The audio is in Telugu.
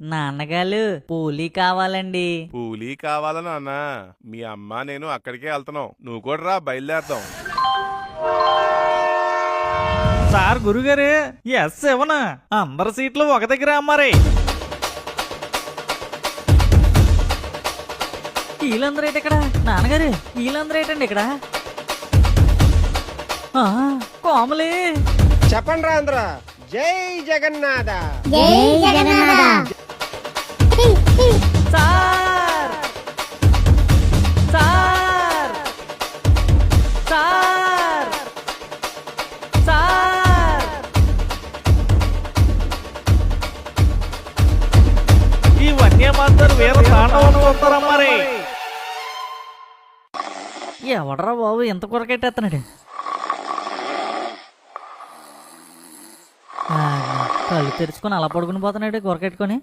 నాన్నగారు పూలీ కావాలండి. పూలీ కావాలా నాన్న? మీ అమ్మ నేను అక్కడికే వెళ్తున్నాం, నువ్వు కూడా రా, బయలుదేరదాం. సార్ గురుగారు ఎస్ ఇవ్వనా? అందరి సీట్లు ఒక దగ్గర అమ్మారే. వీళ్ళందరూ ఏంటి ఇక్కడ? నాన్నగారు వీళ్ళందరూ ఏంటండి ఇక్కడ? కోమలి చెప్పండి రా అందరూ, జై Jagannath. Sir sir sir sir ఈ వన్యమాతరు వీర తాండవం చూస్తారమ్మారే. ఎవడరా బాబు ఎంత కొరకెట్టేస్తున్నాడు? కళ్ళు తెరుచుకొని అలా పడుకుని పోతున్నాడు కొరకెట్టుకొని.